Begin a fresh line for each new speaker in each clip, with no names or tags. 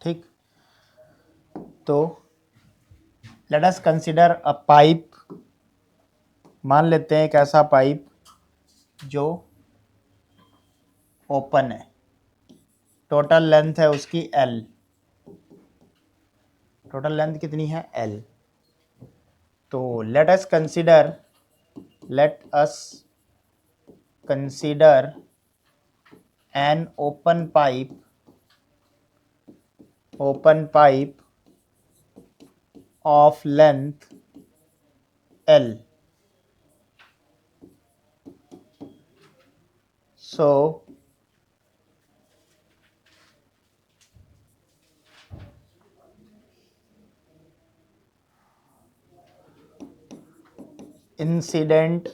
ठीक, तो let us consider a pipe. मान लेते हैं एक ऐसा पाइप जो ओपन है, टोटल लेंथ है उसकी L, टोटल लेंथ कितनी है L। तो let us consider an open pipe of length L। So incident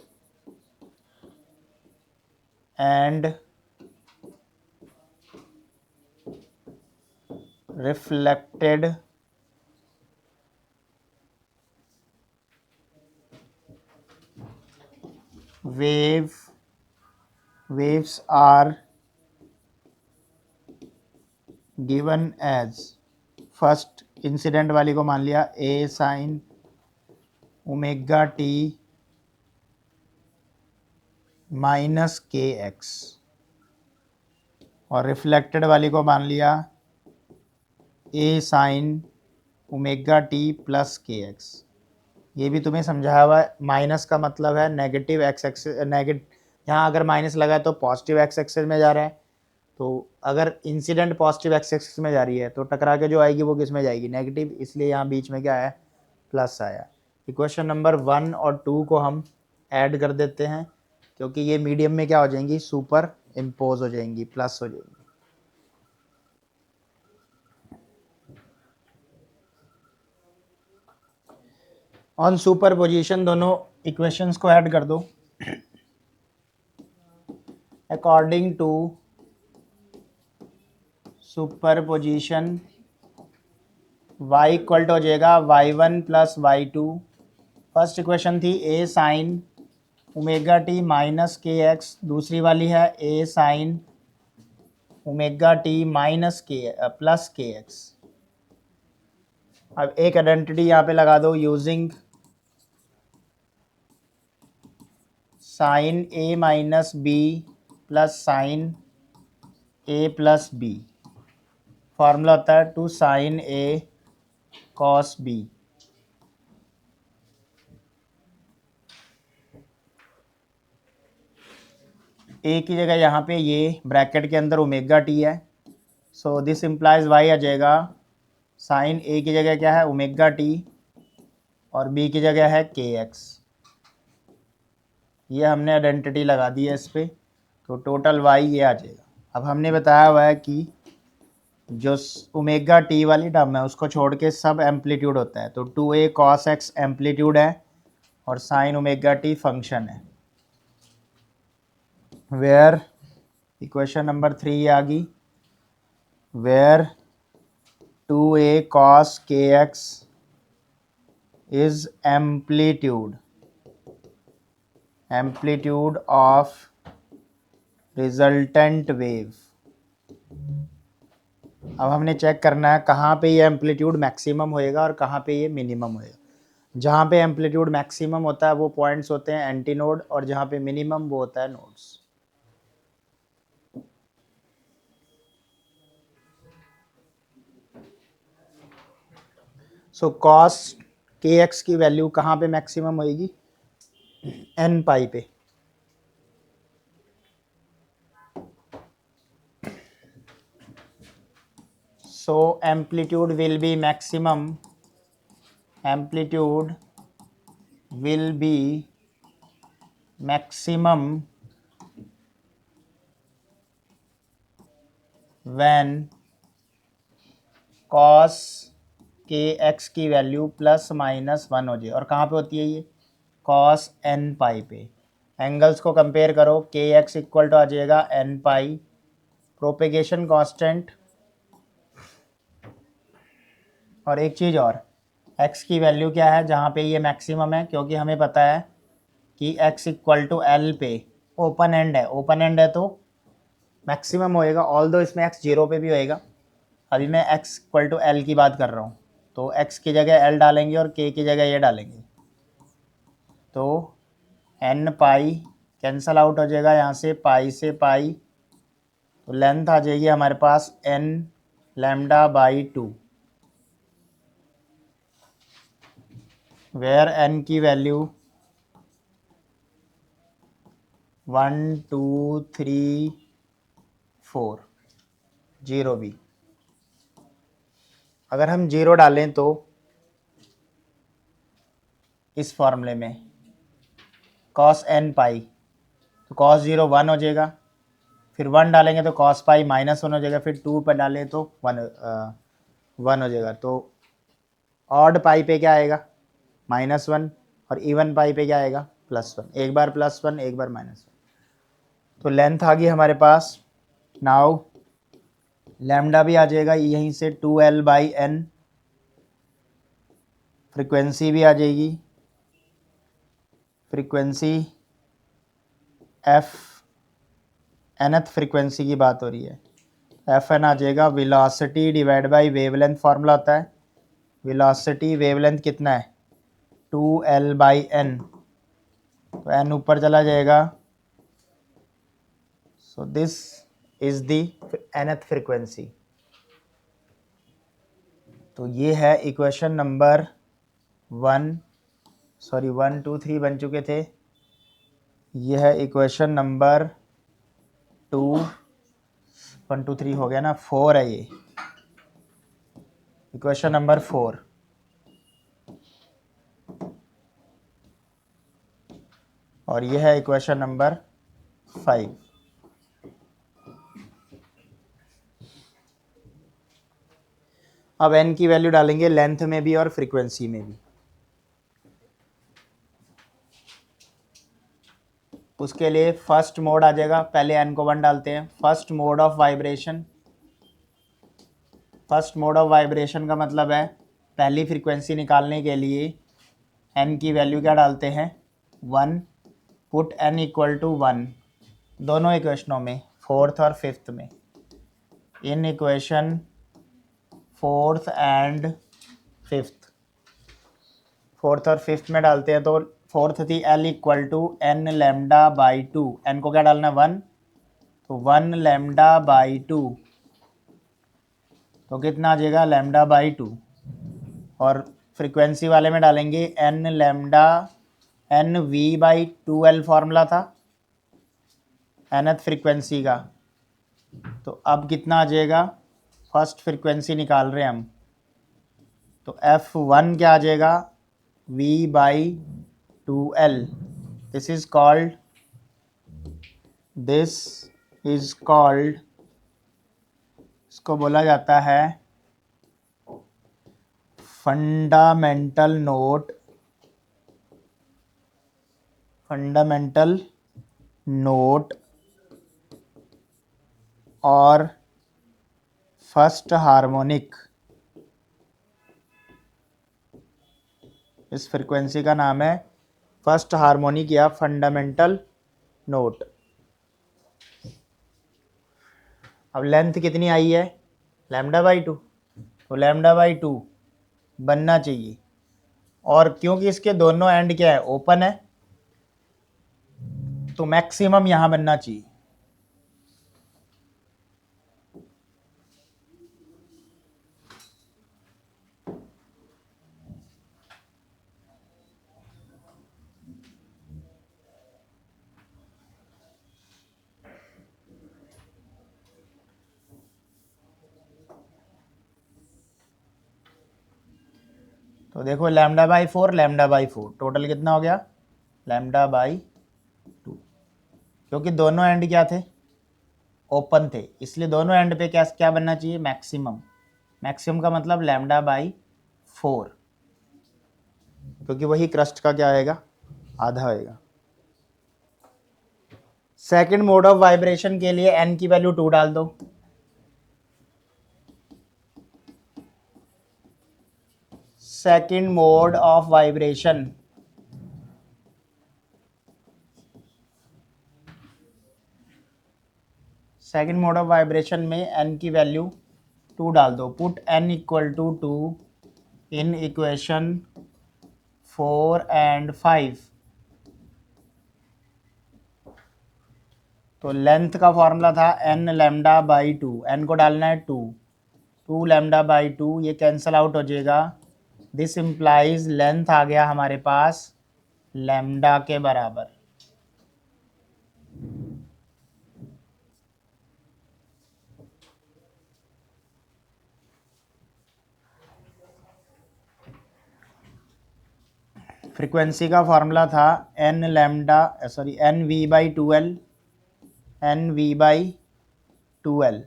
and reflected waves are given as, first incident वाली को मान लिया a sin omega t minus k x, और रिफ्लेक्टेड वाली को मान लिया a sin omega t plus k x. ये भी तुम्हें समझाया हुआ है। माइनस का मतलब है नेगेटिव एक्स एक्सिस, यहाँ अगर माइनस लगा है तो पॉजिटिव एक्स एक्सिस में जा रहा है, तो अगर इंसिडेंट पॉजिटिव एक्स एक्सिस में जा रही है तो टकरा के जो आएगी वो किस में जाएगी, नेगेटिव, इसलिए यहाँ बीच में क्या आया, प्लस आया। इक्वेशन नंबर 1 और 2 को हम ऐड कर देते हैं, क्योंकि ये मीडियम में क्या हो जाएंगी, सुपर इम्पोज हो जाएंगी, प्लस हो जाएंगी। ऑन सुपर पोजिशन दोनों इक्वेशंस को ऐड कर दो। According to superposition y equal to हो जाएगा y1 plus y2। First equation थी a sine omega t minus k x, दूसरी वाली है a sine omega t minus k plus k x. अब एक आइडेंटिटी यहाँ पे लगा दो, using sine a minus b plus sine a plus b. Formula होता है two sine a cos b। a की जगह यहाँ पे ये ब्रैकेट के अंदर ओमेगा टी है, सो दिस इम्प्लाइज y आ जाएगा साइन a की जगह क्या है ओमेगा टी और b की जगह है के एक्स। ये हमने आइडेंटिटी लगा दी है इस पर, तो टोटल y ये आ जाएगा। अब हमने बताया हुआ है कि जो ओमेगा टी वाली टर्म है उसको छोड़ के सब एम्पलीट्यूड होता है, तो 2a कॉस एक्स एम्पलीट्यूड है और साइन ओमेगा टी फंक्शन है। वेयर इक्वेशन नंबर 3 आ गई, where 2a cos kx is amplitude of resultant wave। अब हमने चेक करना है कहाँ पे ये एम्पलीट्यूड मैक्सिमम होएगा और कहाँ पे ये मिनिमम होएगा। जहाँ पे एम्पलीट्यूड मैक्सिमम होता है वो पॉइंट्स होते हैं एंटी नोड, और जहाँ पे मिनिमम वो होता है नोड्स। सो कॉस के एक्स की वैल्यू कहाँ पे मैक्सिमम होएगी, एन पाई पे। So amplitude will be maximum when cos के एक्स की वैल्यू प्लस माइनस 1 हो जाए। और कहाँ पे होती है ये, cos n पाई पे। एंगल्स को कंपेयर करो, के एक्स इक्वल टू आ जाएगा n पाई, प्रोपेगेशन कांस्टेंट, और एक चीज़ और, x की वैल्यू क्या है जहाँ पे ये मैक्सिमम है, क्योंकि हमें पता है कि x इक्वल टू एल पे ओपन एंड है तो मैक्सिमम होएगा, ऑल दो इसमें x 0 पे भी होएगा। अभी मैं x इक्वल टू एल की बात कर रहा हूँ, तो x की जगह l डालेंगे और k की जगह ये डालेंगे, तो n पाई कैंसल आउट हो जाएगा, यहाँ से पाई से पाई, तो लेंथ आ जाएगी हमारे पास n lambda by 2, where n की वैल्यू 1 2 3 4, 0 भी। अगर हम 0 डालें तो इस फॉर्मूले में cos n पाई, तो cos 0 1 हो जाएगा, फिर 1 डालेंगे तो cos पाई -1 हो जाएगा, फिर 2 पर डालें तो 1 हो जाएगा। तो ऑड पाई पे क्या आएगा -1, और इवन पाई पे क्या आएगा +1, एक बार +1 एक बार -1। तो लेंथ आ गई हमारे पास। नाउ लैम्डा भी आ जाएगा यहीं से 2l/n, फ्रीक्वेंसी भी आ जाएगी, फ्रीक्वेंसी f nth फ्रीक्वेंसी की बात हो रही है, एफ एन आ जाएगा velocity divide by wavelength, formula होता है वेलोसिटी वेवलेंथ कितना है 2l/n, तो n ऊपर चला जाएगा, so this is the nth frequency. तो ये है इक्वेशन नंबर 1 2 3 बन चुके थे, ये है इक्वेशन नंबर 2 1 2 3 हो गया ना, 4 है ये इक्वेशन नंबर 4, और ये है इक्वेशन नंबर 5। अब n की वैल्यू डालेंगे लेंथ में भी और फ्रीक्वेंसी में भी। उसके लिए फर्स्ट मोड आ जाएगा, पहले n को 1 डालते हैं, first mode of vibration. First mode of vibration का मतलब है पहली फ्रीक्वेंसी निकालने के लिए n की वैल्यू क्या डालते हैं 1, पुट n इक्वल टू 1 दोनों इक्वेशनों में, फोर्थ और फिफ्थ में। In equation fourth and fifth, fourth और फिफ्थ में डालते हैं, तो फोर्थ थी l equal to n lambda by 2, n को क्या डालना 1, तो 1 लैम्डा बाई 2, तो कितना आ जाएगा लैम्डा बाई 2, और फ्रीक्वेंसी वाले में डालेंगे n lambda n v/2l, formula था nth फ्रीक्वेंसी का। तो अब कितना आ जाएगा, फर्स्ट फ्रीक्वेंसी निकाल रहे हैं हम, तो f1 क्या आ जाएगा v/2l, दिस इज कॉल्ड इसको बोला जाता है फंडामेंटल नोट और फर्स्ट हार्मोनिक। इस फ्रीक्वेंसी का नाम है फर्स्ट हार्मोनिक या फंडामेंटल नोट। अब लेंथ कितनी आई है लैम्डा बाई 2, तो लैम्डा बाई 2 बनना चाहिए, और क्योंकि इसके दोनों एंड क्या है ओपन है, तो मैक्सिमम यहाँ बनना चाहिए। तो देखो लैम्डा बाई 4 टोटल कितना हो गया लैम्डा बाई 2, क्योंकि दोनों एंड क्या थे ओपन थे, इसलिए दोनों एंड पे क्या क्या बनना चाहिए मैक्सिमम। मैक्सिमम का मतलब लैम्डा बाई 4, क्योंकि वही क्रस्ट का क्या आएगा आधा आएगा। सेकंड मोड ऑफ वाइब्रेशन के लिए n की वैल्यू 2 डाल दो, second mode of vibration second mode of vibration में n की वैल्यू 2 डाल दो, put n equal to 2 in equation 4 and 5। तो लेंथ का फॉर्मूला था n लैम्डा बाई 2, n को डालना है 2, 2 लैम्डा बाई 2, ये कैंसल आउट हो जाएगा। दिस इम्प्लाइज लेंथ आ गया हमारे पास लैम्डा के बराबर। फ्रीक्वेंसी का फॉर्मूला था n lambda sorry n v by 2l, n v by 2l।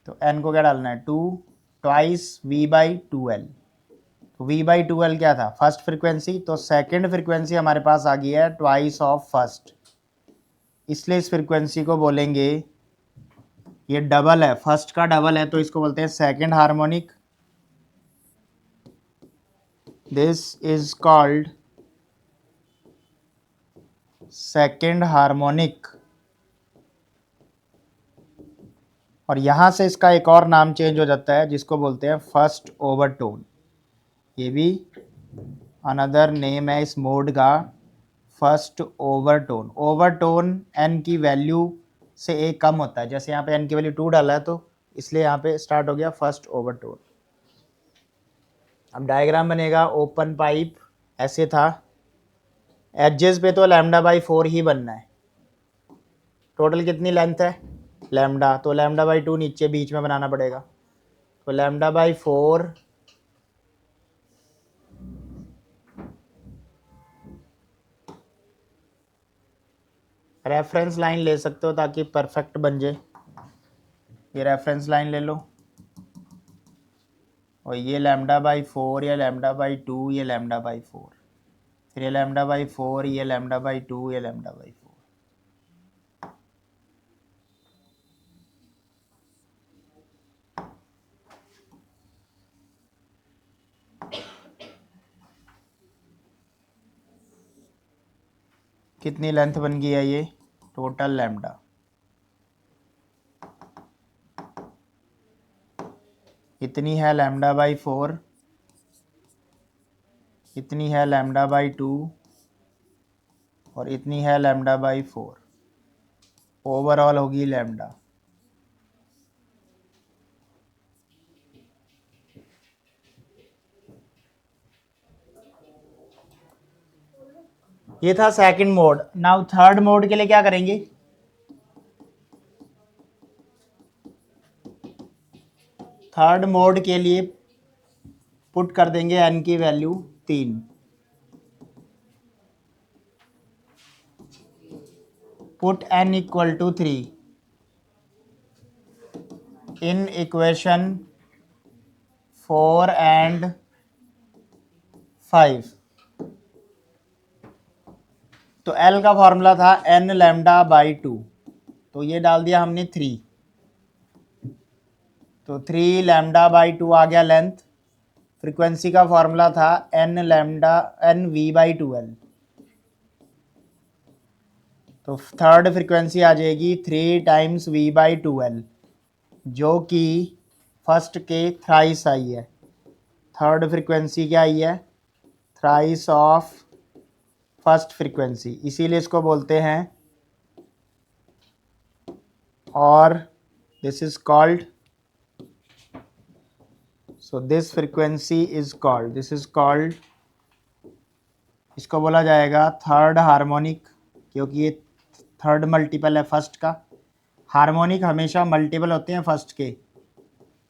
तो n को क्या डालना है 2, ट्वाइस v बाई 2l। तो v बाई 2l क्या था फर्स्ट फ्रीक्वेंसी, तो सेकंड फ्रीक्वेंसी हमारे पास आ गई है ट्वाइस ऑफ फर्स्ट, इसलिए इस फ्रीक्वेंसी को बोलेंगे, ये डबल है, फर्स्ट का डबल है तो इसको बोलते हैं second harmonic. This is called second harmonic. और यहां से इसका एक और नाम चेंज हो जाता है जिसको बोलते हैं फर्स्ट ओवरटोन। ये भी अनदर नेम है इस मोड का, फर्स्ट ओवरटोन। ओवरटोन n की वैल्यू से एक कम होता है, जैसे यहाँ पे n की वैल्यू 2 डाला है तो इसलिए यहाँ पे स्टार्ट हो गया फर्स्ट ओवरटोन। अब डायग्राम बनेगा, ओपन पाइप ऐसे था, एजेस पे तो लैम्डा बाई 4 ही बनना है। टोटल कितनी लेंथ है लैम्डा, तो लैम्डा बाई 2 नीचे बीच में बनाना पड़ेगा, तो लैम्डा बाई 4 रेफरेंस लाइन ले सकते हो ताकि परफेक्ट बन जाए। ये रेफरेंस लाइन ले लो, और ये लैम्डा बाई 4, ये लैम्डा बाई 2, ये लैम्डा बाई 4, फिर ये लैम्डा बाई 4, ये लैम्डा बाई 2, ये लैम्डा बाई 4। कितनी लेंथ बन गई है ये टोटल लैम्डा, इतनी है लैम्डा बाई 4, इतनी है लैम्डा बाई 2, और इतनी है लैम्डा बाई 4। ओवरऑल होगी लैम्डा। ये था second mode. Now third mode के लिए क्या करेंगे, थर्ड मोड के लिए पुट कर देंगे n की value 3, put n equal to 3 in equation 4 and 5। तो L का फॉर्मूला था n लैम्डा बाई 2, तो ये डाल दिया हमने 3, तो 3 लैम्डा बाई 2 आ गया लेंथ। फ्रीक्वेंसी का फॉर्मूला था n lambda n v by 2l, तो थर्ड फ्रीक्वेंसी आ जाएगी 3 टाइम्स v बाई 2l, जो कि फर्स्ट के थ्राइस आई है। थर्ड फ्रीक्वेंसी क्या आई है, थ्राइस ऑफ फर्स्ट फ्रीक्वेंसी, इसीलिए इसको बोलते हैं, और this is called, so this frequency is called, this is called, इसको बोला जाएगा थर्ड हार्मोनिक, क्योंकि ये थर्ड मल्टीपल है फर्स्ट का। हार्मोनिक हमेशा मल्टीपल होते हैं फर्स्ट के,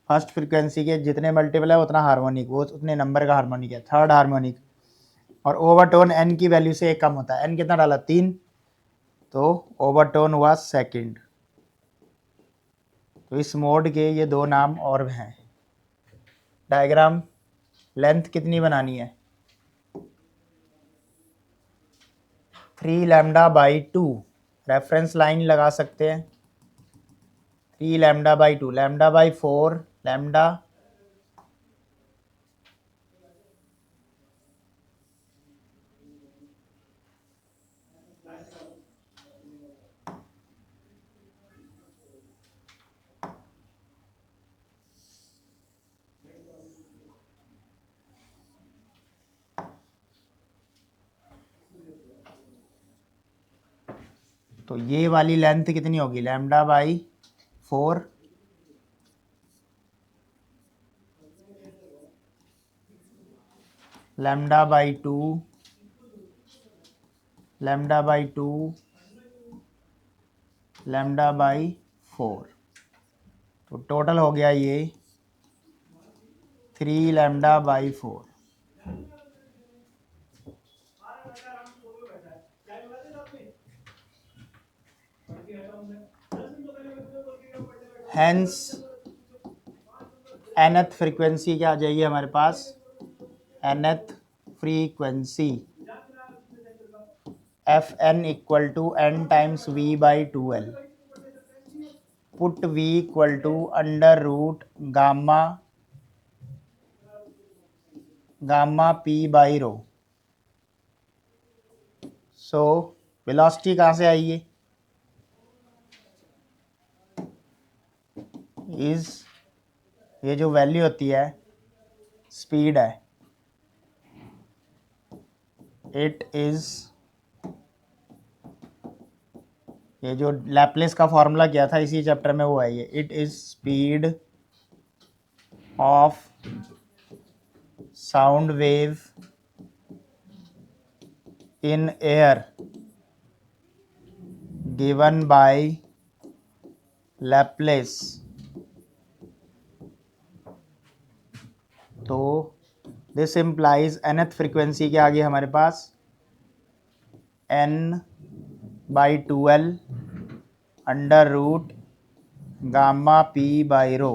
फर्स्ट फ्रीक्वेंसी के जितने मल्टीपल है उतना हार्मोनिक, वो उतने नंबर का हार्मोनिक है थर्ड हार्मोनिक। और ओवरटोन n की वैल्यू से एक कम होता है, n कितना डाला 3, तो ओवरटोन हुआ सेकंड। तो इस मोड के ये दो नाम और हैं। डायग्राम, लेंथ कितनी बनानी है 3 लैम्डा बाई 2, रेफरेंस लाइन लगा सकते हैं 3 lambda by 2, lambda by 4 lambda, तो ये वाली लेंथ कितनी होगी, lambda by 4, lambda by 2, lambda by 2, lambda by 4। तो टोटल हो गया ये 3 lambda by 4। Hence nth frequency क्या आ जाएगी हमारे पास, nth frequency Fn equal to n times v by 2l, put v equal to under root gamma gamma p by rho. So velocity कहाँ से आई है, इज ये जो वैल्यू होती है स्पीड है, इट इज, ये जो लैप्लेस का फॉर्मूला किया था इसी चैप्टर में वो है ये, it is speed of sound wave in air given by Laplace. तो दिस इम्प्लाइज nth फ्रीक्वेंसी के आगे हमारे पास n by 2l under root gamma p by row.